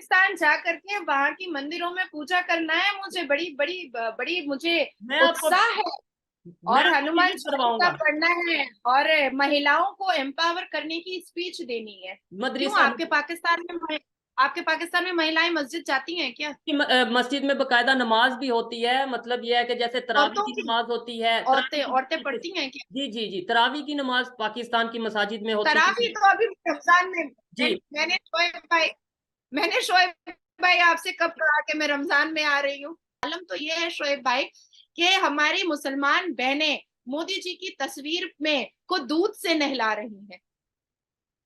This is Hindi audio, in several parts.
पाकिस्तान जा करके वहां की मंदिरों में पूजा करना है। मुझे बड़ी बड़ी बड़ी मुझे मैं आपको उत्साह है। मैं और आपको हनुमान विजिट चालीसा करवाऊंगा पढ़ना है और महिलाओं को एम्पावर करने की स्पीच देनी है। क्यों मदरसा आपके पाकिस्तान में महिलाएं मस्जिद जाती हैं क्या? मस्जिद में बकायदा नमाज भी होती है। मतलब यह है कि जैसे तरावी औरतों की की नमाज होती है, औरतें औरतें पढ़ती हैं क्या? जी जी जी, तरावी की नमाज पाकिस्तान की मसाजिद में होती तरावी है। तो अभी रमजान में जी। मैंने शोएब भाई आपसे कब कहा कि मैं रमजान में आ रही हूँ? मालूम तो ये है शोएब भाई कि हमारी मुसलमान बहनें मोदी जी की तस्वीर में को दूध से नहला रही हैं।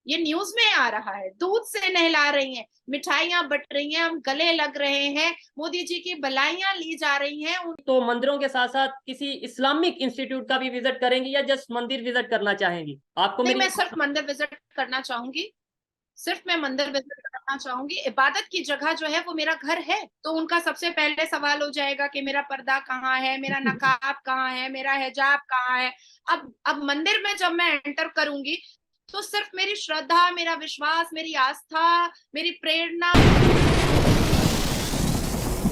ये न्यूज में आ रहा है, दूध से नहला रही हैं, मिठाइयां बट रही हैं, हम गले लग रहे हैं, मोदी जी की बलाइयां ली जा रही हैं। तो मंदिरों के साथ साथ किसी इस्लामिक इंस्टीट्यूट का भी विजिट करेंगी या जस्ट मंदिर विजिट करना चाहेंगी? आपको नहीं, मेरी मैं सिर्फ मंदिर विजिट करना चाहूंगी। सिर्फ मैं मंदिर विजिट करना चाहूंगी। इबादत की जगह जो है वो मेरा घर है, तो उनका सबसे पहले सवाल हो जाएगा कि मेरा पर्दा कहाँ है, मेरा नकाब कहाँ है, मेरा हिजाब कहाँ है। अब मंदिर में जब मैं एंटर करूंगी तो सिर्फ मेरी श्रद्धा, मेरा विश्वास, मेरी आस्था, मेरी प्रेरणा।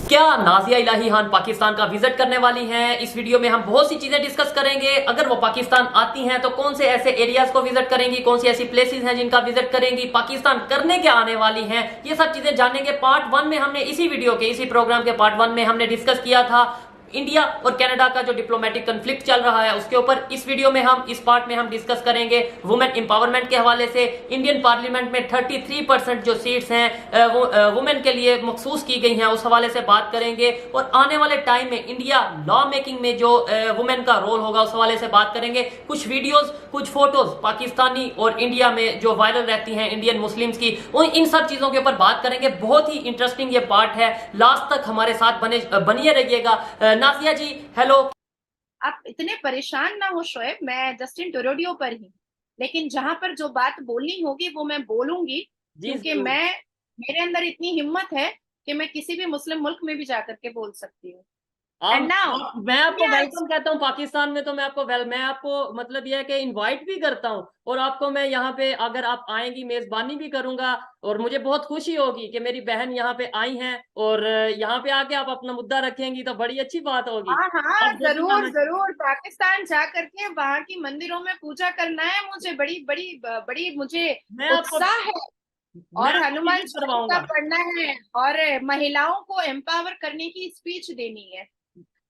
क्या नाजिया इलाही खान पाकिस्तान का विजिट करने वाली हैं? इस वीडियो में हम बहुत सी चीजें डिस्कस करेंगे। अगर वो पाकिस्तान आती हैं तो कौन से ऐसे एरियाज को विजिट करेंगी, कौन सी ऐसी प्लेसेस हैं जिनका विजिट करेंगी, पाकिस्तान करने क्या आने वाली हैं, ये सब चीजें जानेंगे। पार्ट 1 में हमने इसी प्रोग्राम के पार्ट 1 में हमने डिस्कस किया था इंडिया और कनाडा का जो डिप्लोमेटिक कन्फ्लिक्ट चल रहा है उसके ऊपर। इस वीडियो में इस पार्ट में हम डिस्कस करेंगे वुमेन एम्पावरमेंट के हवाले से। इंडियन पार्लियामेंट में 33% जो सीट्स हैं वो वुमेन के लिए मखसूस की गई हैं, उस हवाले से बात करेंगे। और आने वाले टाइम में इंडिया लॉ मेकिंग में जो वुमेन का रोल होगा उस हवाले से बात करेंगे। कुछ वीडियोस, कुछ फोटोज पाकिस्तानी और इंडिया में जो वायरल रहती हैं इंडियन मुस्लिम्स की, इन सब चीजों के ऊपर बात करेंगे। बहुत ही इंटरेस्टिंग ये पार्ट है, लास्ट तक हमारे साथ बनिए रहिएगा। नाजिया जी, हेलो। आप इतने परेशान ना हो शोएब, मैं जस्टिन टोरोडियो पर ही, लेकिन जहां पर जो बात बोलनी होगी वो मैं बोलूंगी। जी क्योंकि जरूर। मेरे अंदर इतनी हिम्मत है कि मैं किसी भी मुस्लिम मुल्क में भी जाकर के बोल सकती हूँ। एंड नाउ मैं आपको इंडिया इज वेलकम कहता हूँ पाकिस्तान में। तो मैं आपको मतलब यह है कि इनवाइट भी करता हूँ, और आपको मैं यहाँ पे अगर आप आएंगी मेजबानी भी करूंगा। और मुझे बहुत खुशी होगी कि मेरी बहन यहाँ पे आई हैं, और यहाँ पे आके आप अपना मुद्दा रखेंगी तो बड़ी अच्छी बात होगी। हाँ हाँ, आप जब भी जरूर आना। जरूर पाकिस्तान जा करके वहां की मंदिरों में पूजा करना है। मुझे बड़ी बड़ी बड़ी मुझे मैं आपको उत्साह है। मैं और आपको हनुमान विजिट चालीसा करवाऊंगा। पढ़ना है और महिलाओं को एम्पावर करने की स्पीच देनी है।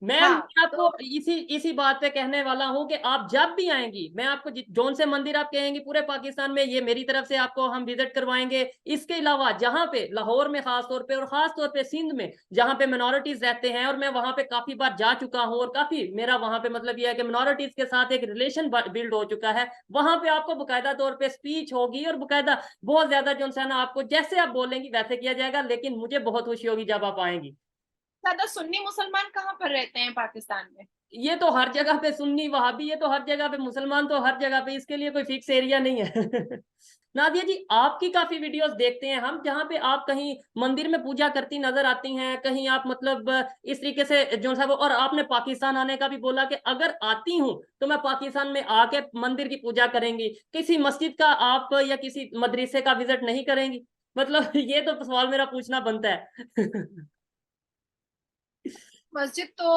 मैं हाँ आपको तो इसी इसी बात पे कहने वाला हूँ कि आप जब भी आएंगी, मैं आपको जौन से मंदिर आप कहेंगी पूरे पाकिस्तान में, ये मेरी तरफ से आपको हम विजिट करवाएंगे। इसके अलावा जहाँ पे लाहौर में खास तौर पे, और खास तौर पे सिंध में जहाँ पे मिनोरिटीज रहते हैं, और मैं वहां पे काफी बार जा चुका हूँ, और काफी मेरा वहां पे मतलब यह है कि मिनोरिटीज के साथ एक रिलेशन बिल्ड हो चुका है। वहां पे आपको बाकायदा तौर पे स्पीच होगी, और बाकायदा बहुत ज्यादा जो है ना, आपको जैसे आप बोलेंगी वैसे किया जाएगा। लेकिन मुझे बहुत खुशी होगी जब आप आएंगी। ज्यादा सुन्नी मुसलमान कहाँ पर रहते हैं पाकिस्तान में? ये तो हर जगह पे सुन्नी वहाबी, ये तो हर जगह पे मुसलमान, तो हर जगह पे, इसके लिए कोई फिक्स एरिया नहीं है। नादिया जी, आपकी काफी वीडियोस देखते हैं हम, जहाँ पे आप कहीं मंदिर में पूजा करती नजर आती हैं, कहीं आप मतलब इस तरीके से जो सा वो। और आपने पाकिस्तान आने का भी बोला कि अगर आती हूँ तो मैं पाकिस्तान में आके मंदिर की पूजा करेंगी, किसी मस्जिद का आप या किसी मदरसे का विजिट नहीं करेंगी? मतलब ये तो सवाल मेरा पूछना बनता है। मस्जिद तो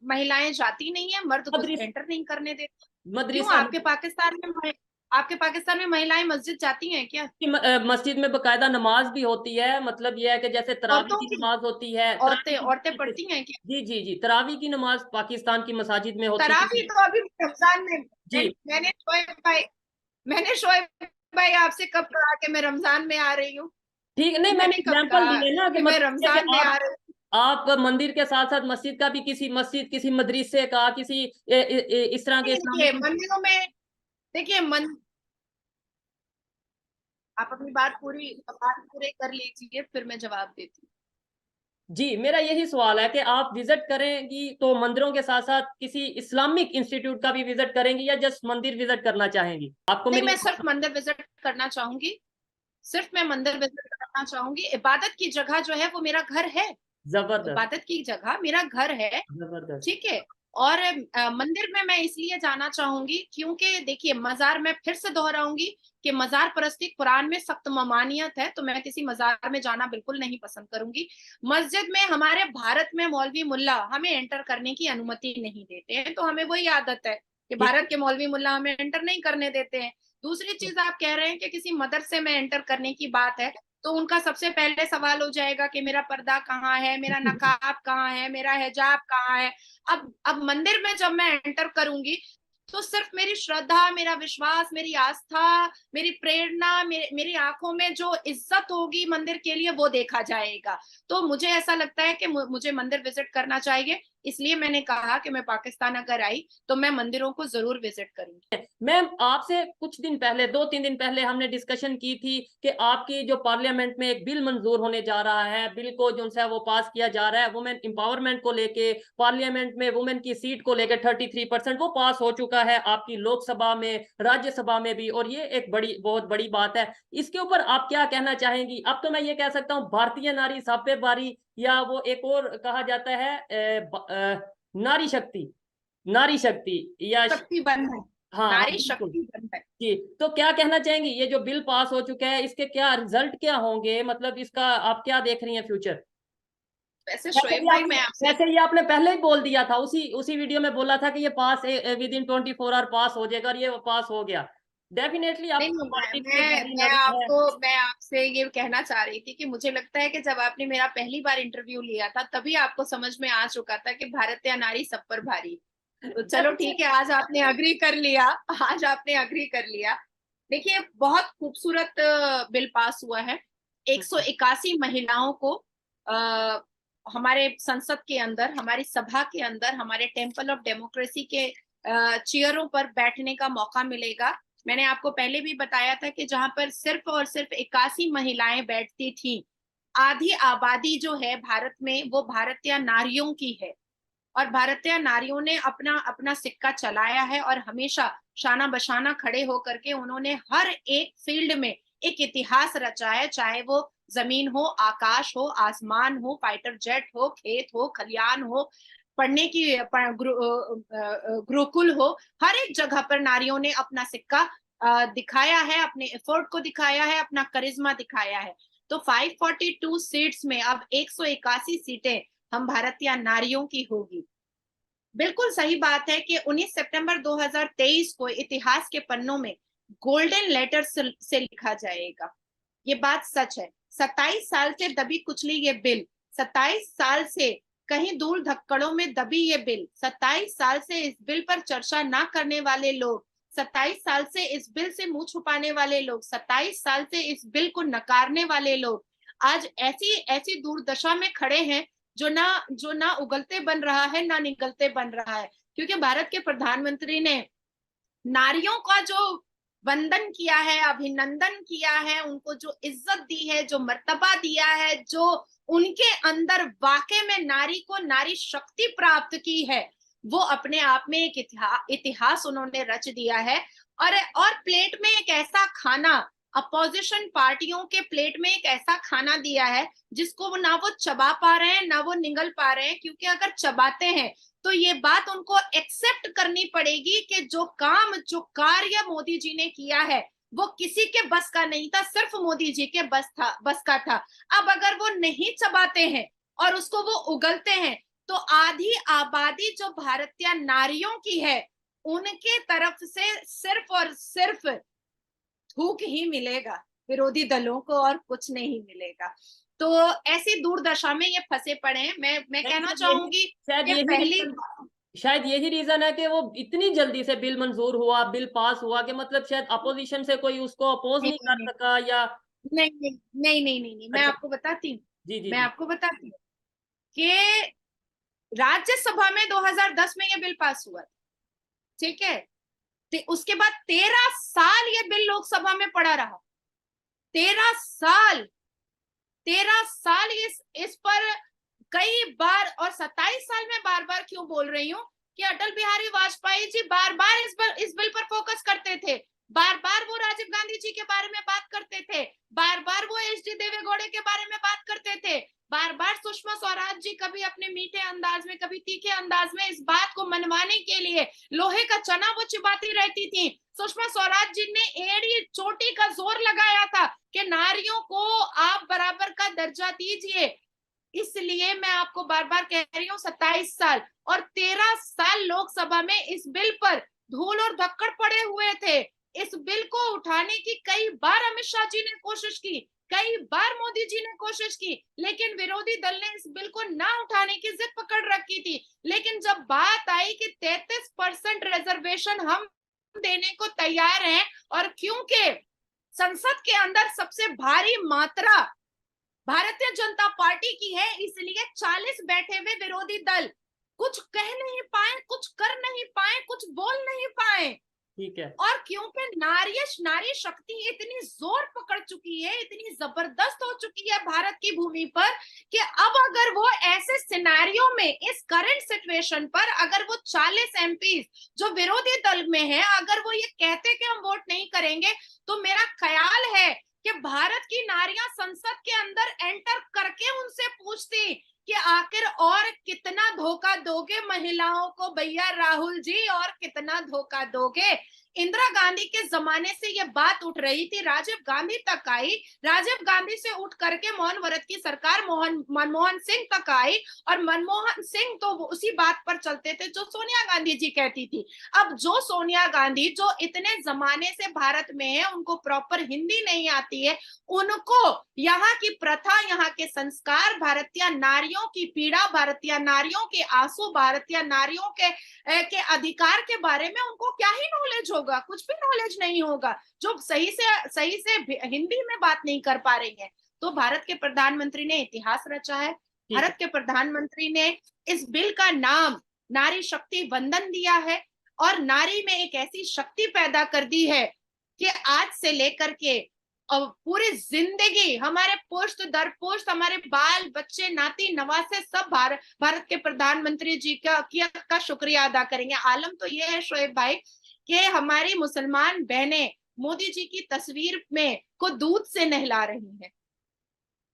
महिलाएं जाती नहीं है, मर्द घुस मदरस एंटर नहीं करने देते। क्यों मदरसा आपके पाकिस्तान में महिलाएं मस्जिद जाती हैं क्या? मस्जिद में बकायदा नमाज भी होती है। मतलब यह है कि जैसे तरावी औरतों की की नमाज होती है, औरतें औरतें पढ़ती हैं क्या? जी जी जी, तरावी की नमाज पाकिस्तान की मसाजिद में होती तरावी है। तो अभी रमजान में जी। मैंने शोएब भाई आपसे कब कहा कि मैं रमजान में आ रही हूँ? ठीक, नहीं मैंने मैंने कब एग्जांपल कहा दी है ना कि कि मैं मतलब ये है रमजान कि में आ रही हूँ? आप मंदिर के साथ साथ मस्जिद का भी, किसी मस्जिद किसी मदरसे का, किसी इस तरह के देखिए इस्लामिक। मंदिरों में, देखिए मन आप अपनी बात पूरे कर लीजिए, फिर मैं जवाब देती हूँ। जी, मेरा यही सवाल है कि आप विजिट करेंगी तो मंदिरों के साथ साथ किसी इस्लामिक इंस्टीट्यूट का भी विजिट करेंगी या जस्ट मंदिर विजिट करना चाहेंगी? आपको नहीं, मेरी मैं सिर्फ मंदिर विजिट करना चाहूंगी। सिर्फ मैं मंदिर विजिट करना चाहूंगी। इबादत की जगह जो है वो मेरा घर है। जबरदस्त। इबादत की जगह मेरा घर है। जबरदस्त। ठीक है। और मंदिर में मैं इसलिए जाना चाहूंगी क्योंकि देखिए, मजार, मैं फिर से दोहराऊंगी कि मजार परस्ती कुरान में सख्त ममानियत है, तो मैं किसी मजार में जाना बिल्कुल नहीं पसंद करूंगी। मस्जिद में हमारे भारत में मौलवी मुल्ला हमें एंटर करने की अनुमति नहीं देते हैं, तो हमें वही आदत है कि ठीक भारत के मौलवी मुल्ला हमें एंटर नहीं करने देते हैं। दूसरी है। चीज, आप कह रहे हैं कि किसी मदरसे में एंटर करने की बात है, तो उनका सबसे पहले सवाल हो जाएगा कि मेरा पर्दा कहाँ है, मेरा नकाब कहाँ है, मेरा हिजाब कहाँ है। अब मंदिर में जब मैं एंटर करूंगी, तो सिर्फ मेरी श्रद्धा, मेरा विश्वास, मेरी आस्था, मेरी प्रेरणा, मेरी आंखों में जो इज्जत होगी मंदिर के लिए, वो देखा जाएगा। तो मुझे ऐसा लगता है कि मुझे मंदिर विजिट करना चाहिए, इसलिए मैंने कहा कि मैं पाकिस्तान अगर आई तो मैं मंदिरों को जरूर विजिट करूंगी। मैम, आपसे कुछ दिन पहले, 2-3 दिन पहले हमने डिस्कशन की थी कि आपकी जो पार्लियामेंट में एक बिल मंजूर होने जा रहा है, बिल को जो है वो पास किया जा रहा है वुमेन एम्पावरमेंट को लेके, पार्लियामेंट में वुमेन की सीट को लेकर 33% वो पास हो चुका है, आपकी लोकसभा में, राज्यसभा में भी, और ये एक बहुत बड़ी बात है। इसके ऊपर आप क्या कहना चाहेंगी? अब तो मैं ये कह सकता हूँ भारतीय नारी साफे बारी, या वो एक और कहा जाता है नारी शक्ति, नारी शक्ति या शक्ति बंद है। हाँ हाँ नारी बिल्कुल। शक्ति बंद है। जी, तो क्या कहना चाहेंगी, ये जो बिल पास हो चुका है इसके क्या रिजल्ट क्या होंगे, मतलब इसका आप क्या देख रही हैं फ्यूचर? वैसे वैसे शोएब ये भाई, आपने मैं आपसे, वैसे ये आपने पहले ही बोल दिया था, उसी उसी वीडियो में बोला था कि ये पास विद इन 24 आवर पास हो जाएगा, और ये पास हो गया। डेफिनेटली नहीं आपको नहीं, पॉलिटिक्स में गहरी नॉलेज है। मैं आपसे ये कहना चाह रही थी कि मुझे लगता है कि जब आपने मेरा पहली बार इंटरव्यू लिया था, तभी आपको समझ में आ चुका था कि भारतीय नारी सब पर भारी। तो चलो ठीक है, आज आपने अग्री कर लिया। आज आपने अग्री कर लिया। देखिए, बहुत खूबसूरत बिल पास हुआ है। 181 महिलाओं को आ, हमारे संसद के अंदर, हमारी सभा के अंदर, हमारे टेम्पल ऑफ डेमोक्रेसी के चेयरों पर बैठने का मौका मिलेगा। मैंने आपको पहले भी बताया था कि जहां पर सिर्फ और सिर्फ 81 महिलाएं बैठती थी, आधी आबादी जो है भारत में, वो भारतीय नारियों की है। और भारतीय नारियों ने अपना अपना सिक्का चलाया है, और हमेशा शाना बशाना खड़े होकर के उन्होंने हर एक फील्ड में एक इतिहास रचा है, चाहे वो जमीन हो, आकाश हो, आसमान हो, फाइटर जेट हो, खेत हो, खलियान हो, पढ़ने की गुरुकुल हो, हर एक जगह पर नारियों ने अपना सिक्का दिखाया है, अपने एफर्ट को दिखाया है, अपना करिश्मा दिखाया है। तो 542 सीट्स में अब 181 सीटें हम भारतीय नारियों की होगी। बिल्कुल सही बात है कि 19 सितंबर 2023 को इतिहास के पन्नों में गोल्डन लेटर से लिखा जाएगा। ये बात सच है। 27 साल से दबी कुचली ये बिल, 27 साल से कहीं दूर धक्कड़ों में दबी ये बिल, 27 साल से इस बिल पर चर्चा ना करने वाले लोग, 27 साल से इस बिल से मुंह छुपाने वाले लोग, 27 साल से इस बिल को नकारने वाले लोग आज ऐसी ऐसी दुर्दशा में खड़े हैं, जो ना उगलते बन रहा है, ना निगलते बन रहा है। क्योंकि भारत के प्रधानमंत्री ने नारियों का जो वंदन किया है, अभिनंदन किया है, उनको जो इज्जत दी है, जो मर्तबा दिया है, जो उनके अंदर वाकई में नारी को नारी शक्ति प्राप्त की है, वो अपने आप में एक इतिहास उन्होंने रच दिया है। और प्लेट में एक ऐसा खाना, अपोजिशन पार्टियों के प्लेट में एक ऐसा खाना दिया है जिसको वो ना वो चबा पा रहे हैं, ना वो निगल पा रहे हैं। क्योंकि अगर चबाते हैं तो ये बात उनको एक्सेप्ट करनी पड़ेगी कि जो काम, जो कार्य मोदी जी ने किया है, वो किसी के बस का नहीं था, सिर्फ मोदी जी के बस का था। अब अगर वो नहीं चबाते हैं और उसको वो उगलते हैं, तो आधी आबादी जो भारतीय नारियों की है, उनके तरफ से सिर्फ और सिर्फ थूक ही मिलेगा, विरोधी दलों को और कुछ नहीं मिलेगा। तो ऐसी दुर्दशा में ये फंसे पड़े हैं। मैं कहना चाहूंगी शायद कि यही पहली, रीजन शायद यही रीजन है कि वो इतनी जल्दी से बिल मंजूर हुआ, बिल पास हुआ, कि मतलब शायद अपोजिशन से कोई उसको अपोज नहीं नहीं कर नहीं सका, या नहीं नहीं नहीं नहीं नहीं नहीं, मैं अच्छा। आपको बताती हूँ। जी जी मैं जी। आपको बताती हूँ कि राज्यसभा में 2010 में ये बिल पास हुआ था, ठीक है। तो उसके बाद 13 साल ये बिल लोकसभा में पड़ा रहा। 13 साल, 13 साल इस पर कई बार, और 27 साल में बार बार क्यों बोल रही हूँ कि अटल बिहारी वाजपेयी जी बार बार इस बिल पर फोकस करते थे, बार बार वो राजीव गांधी जी के बारे में बात करते थे, बार बार वो एच डी देवेगौड़े के बारे में बात करते थे, बार बार सुषमा स्वराज जी कभी अपने मीठे अंदाज में, कभी तीखे अंदाज में इस बात को मनवाने के लिए लोहे का चना वो चिबाती रहती थी। सुषमा स्वराज जी ने एड़ी चोटी का जोर लगाया था कि नारियों को आप बराबर का दर्जा दीजिए। इसलिए मैं आपको बार बार कह रही हूँ, 27 साल और 13 साल लोकसभा में इस बिल पर धूल और धक्कड़ पड़े हुए थे। इस बिल को उठाने की कई बार अमित शाह जी ने कोशिश की, कई बार मोदी जी ने कोशिश की, लेकिन विरोधी दल ने इस बिल को ना उठाने की जिद पकड़ रखी थी। लेकिन जब बात आई कि 33% रिजर्वेशन हम देने को तैयार हैं, और क्योंकि संसद के अंदर सबसे भारी मात्रा भारतीय जनता पार्टी की है, इसलिए 40 बैठे हुए विरोधी दल कुछ कह नहीं पाए, कुछ कर नहीं पाए, कुछ बोल नहीं पाए। ठीक है। और क्योंकि नारी शक्ति इतनी जोर पकड़ चुकी है, इतनी जबरदस्त हो चुकी है भारत की भूमि पर, कि अब अगर वो ऐसे सिनेरियो में, इस करंट सिचुएशन पर अगर वो 40 एमपी जो विरोधी दल में है, अगर वो ये कहते कि हम वोट नहीं करेंगे, तो मेरा ख्याल है कि भारत की नारियां संसद के अंदर एंटर करके उनसे पूछती कि आखिर और कितना धोखा दोगे महिलाओं को भैया राहुल जी, और कितना धोखा दोगे। इंदिरा गांधी के जमाने से ये बात उठ रही थी, राजीव गांधी तक आई, राजीव गांधी से उठ करके मोहन व्रत की सरकार मनमोहन सिंह तक आई, और मनमोहन सिंह तो उसी बात पर चलते थे जो सोनिया गांधी जी कहती थी। अब जो सोनिया गांधी जो इतने जमाने से भारत में है, उनको प्रॉपर हिंदी नहीं आती है, उनको यहाँ की प्रथा, यहाँ के संस्कार, भारतीय नारियों की पीड़ा, भारतीय नारियों के आंसू, भारतीय नारियों के अधिकार के बारे में उनको क्या ही नॉलेज होगा, कुछ भी नॉलेज नहीं होगा, जो सही से हिंदी में बात नहीं कर पा रही है। तो भारत के प्रधानमंत्री ने इतिहास रचा है। भारत के प्रधानमंत्री ने इस बिल का नाम नारी शक्ति वंदन दिया है, और नारी में एक ऐसी शक्ति पैदा कर दी है कि आज से लेकर के और पूरी जिंदगी हमारे पुश्त दर पुश्त, हमारे बाल बच्चे, नाती नवासे सब भारत के प्रधानमंत्री जी का शुक्रिया अदा करेंगे। आलम तो ये है शोएब भाई कि हमारी मुसलमान बहनें मोदी जी की तस्वीर में को दूध से नहला रही हैं।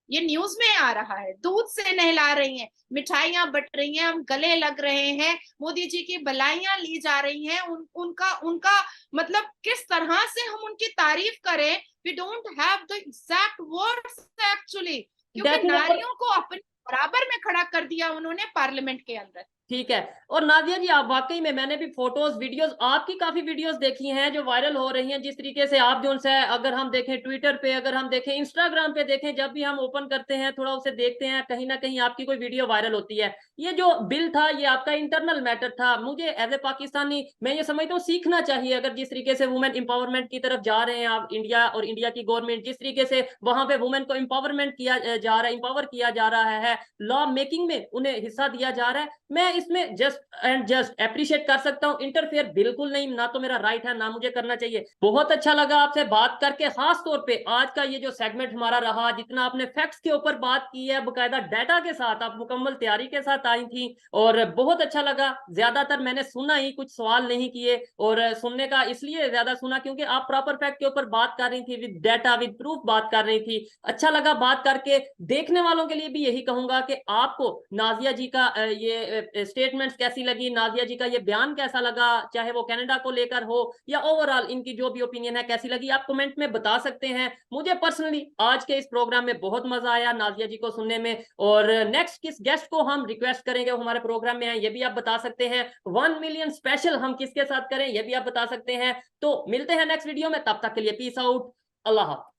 ये न्यूज में आ रहा है, दूध से नहला रही हैं, मिठाइयां बट रही हैं, हम गले लग रहे हैं, मोदी जी की बलाइयां ली जा रही हैं। उनका मतलब किस तरह से हम उनकी तारीफ करें, we don't have the exact words actually, क्योंकि नारियों को अपने बराबर में खड़ा कर दिया उन्होंने पार्लियामेंट के अंदर। ठीक है। और नाजिया जी, आप वाकई में, मैंने भी फोटोज वीडियोस, आपकी काफी वीडियोस देखी हैं जो वायरल हो रही हैं, जिस तरीके से आप जो है, अगर हम देखें ट्विटर पे, अगर हम देखें इंस्टाग्राम पे देखें, जब भी हम ओपन करते हैं थोड़ा उसे देखते हैं, कहीं ना कहीं आपकी कोई वीडियो वायरल होती है। ये जो बिल था ये आपका इंटरनल मैटर था। मुझे एज ए पाकिस्तानी मैं ये समझता हूँ सीखना चाहिए, अगर जिस तरीके से वुमेन एम्पावरमेंट की तरफ जा रहे हैं आप, इंडिया और इंडिया की गवर्नमेंट जिस तरीके से वहां पे वुमेन को एम्पावरमेंट किया जा रहा है, एम्पावर किया जा रहा है, लॉ मेकिंग में उन्हें हिस्सा दिया जा रहा है, मैं इसमें जस्ट अप्रिशिएट कर सकता हूं। इंटरफेयर बिल्कुल नहीं, ना तो मेरा राइट है ना मुझे करना चाहिए। बहुत अच्छा लगा आपसे बात करके, खास तौर पे आज का ये जो सेगमेंट हमारा रहा, जितना आपने फैक्ट्स के ऊपर बात की है, बकायदा डाटा के साथ, आप मुकम्मल तैयारी के साथ आई थी, और बहुत अच्छा लगा। ज्यादातर मैंने सुना ही, कुछ सवाल नहीं किए, और सुनने का इसलिए ज्यादा सुना क्योंकि आप प्रॉपर फैक्ट के ऊपर बात कर रही थी, विद डाटा विद प्रूफ बात कर रही थी। अच्छा लगा बात करके। देखने वालों के लिए भी यही कहूंगा कि आपको नाजिया जी का ये स्टेटमेंट्स कैसी लगी, नाजिया जी का ये बयान कैसा लगा, चाहे वो कनाडा को लेकर हो या ओवरऑल इनकी जो भी ओपिनियन है कैसी लगी, आप कमेंट में बता सकते हैं। मुझे पर्सनली आज के इस प्रोग्राम में बहुत मजा आया नाजिया जी को सुनने में, और नेक्स्ट किस गेस्ट को हम रिक्वेस्ट करेंगे वो हमारे प्रोग्राम में है ये भी आप बता सकते हैं। 1 मिलियन स्पेशल हम किसके साथ करें ये भी आप बता सकते हैं। तो मिलते हैं नेक्स्ट वीडियो में, तब तक के लिए पीस आउट, अल्लाह हाफ़िज़।